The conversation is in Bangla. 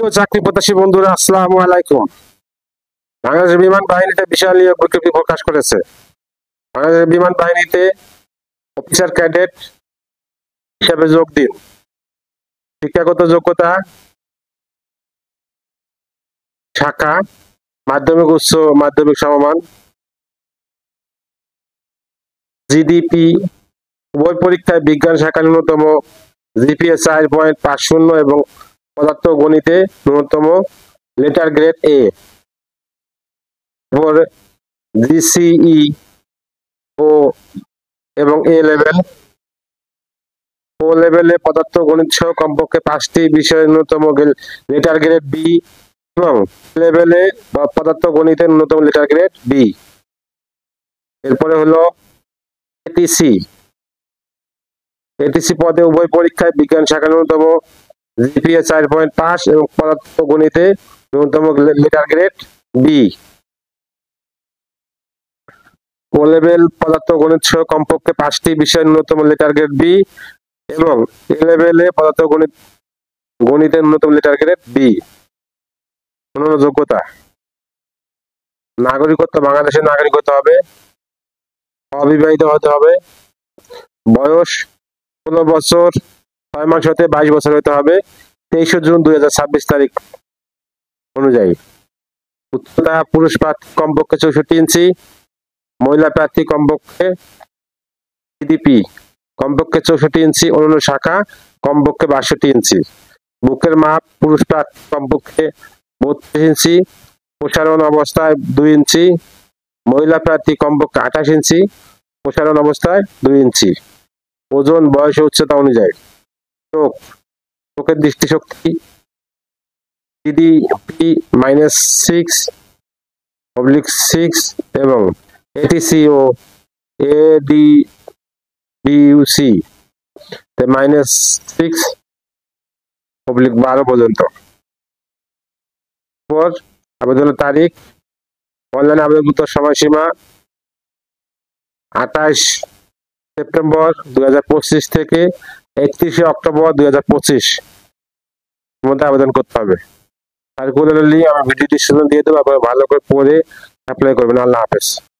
তো চাকরি প্রত্যাশী বন্ধুরা, আসসালামু আলাইকুম। বাংলাদেশ বিমান বাহিনীতে বিশাল নিয়োগ বিজ্ঞপ্তি প্রকাশ করেছে। বাংলাদেশ বিমান বাহিনীতে অফিসার ক্যাডেট হিসেবে যোগ দিন। শিক্ষাগত যোগ্যতা শাখা মাধ্যমিক, উচ্চ মাধ্যমিক সমমান, জিডিপি। উভয় পরীক্ষায় বিজ্ঞান শাখা ন্যূনতম জিপিএ 4.50 এবং পদার্থ গণিতে ন্যূনতম লেটার গ্রেড এ। জিসিই ও এবং এ লেভেলে পদার্থ গণিত সহ কমপক্ষে 5টি বিষয়ের ন্যূনতম লেটার গ্রেড বি এবং লেভেলে পদার্থ গণিতের ন্যূনতম লেটার গ্রেড বি। এরপরে হলো এটিসি পদে উভয় পরীক্ষায় বিজ্ঞান শাখা ন্যূনতম জিপিএ 4.5 এবং পদার্থ গণিতে ন্যূনতম লেটার গ্রেড বি। ও লেভেল পদার্থ গণিত সহ কমপক্ষে 5টি বিষয়ের ন্যূনতম লেটার গ্রেড বি এবং এ লেভেলে পদার্থ গণিতের ন্যূনতম লেটার গ্রেড বি। অন্যান্য যোগ্যতা: নাগরিকত্ব বাংলাদেশের নাগরিক হতে হবে, অবিবাহিত হতে হবে, বয়স 16 বছর 6 মাস হতে 22 বছর হতে হবে 23 জুন 2026 তারিখ অনুযায়ী। উচ্চতা পুরুষ প্রার্থী কমপক্ষে 64 ইঞ্চি, মহিলা প্রার্থী কমপক্ষে জিডিপি কমপক্ষে 64 ইঞ্চি, অন্যান্য শাখা কমপক্ষে 62 ইঞ্চি। বুকের মাপ পুরুষ প্রার্থী কমপক্ষে 32 ইঞ্চি, প্রসারণ অবস্থায় 2 ইঞ্চি, মহিলা প্রার্থী কমপক্ষে 28 ইঞ্চি, প্রসারণ অবস্থায় 2 ইঞ্চি। ওজন বয়স ও উচ্চতা অনুযায়ী। চোখের দৃষ্টিশক্তি জিডিপি -6/6 এবং এটিসি ও এডিবিউসি -6/12 পর্যন্ত। আবেদনের তারিখ: অনলাইন আবেদন করতে সময়সীমা 28 সেপ্টেম্বর 2025 থেকে 31 অক্টোবর 2025 মধ্যে আবেদন করতে হবে। সার্কুলার লিংক আমার ভিডিও ডিসক্রিপশনে দিয়ে দেবো, আপনারা ভালো করে পড়ে অ্যাপ্লাই করবেন। আল্লাহ হাফেজ।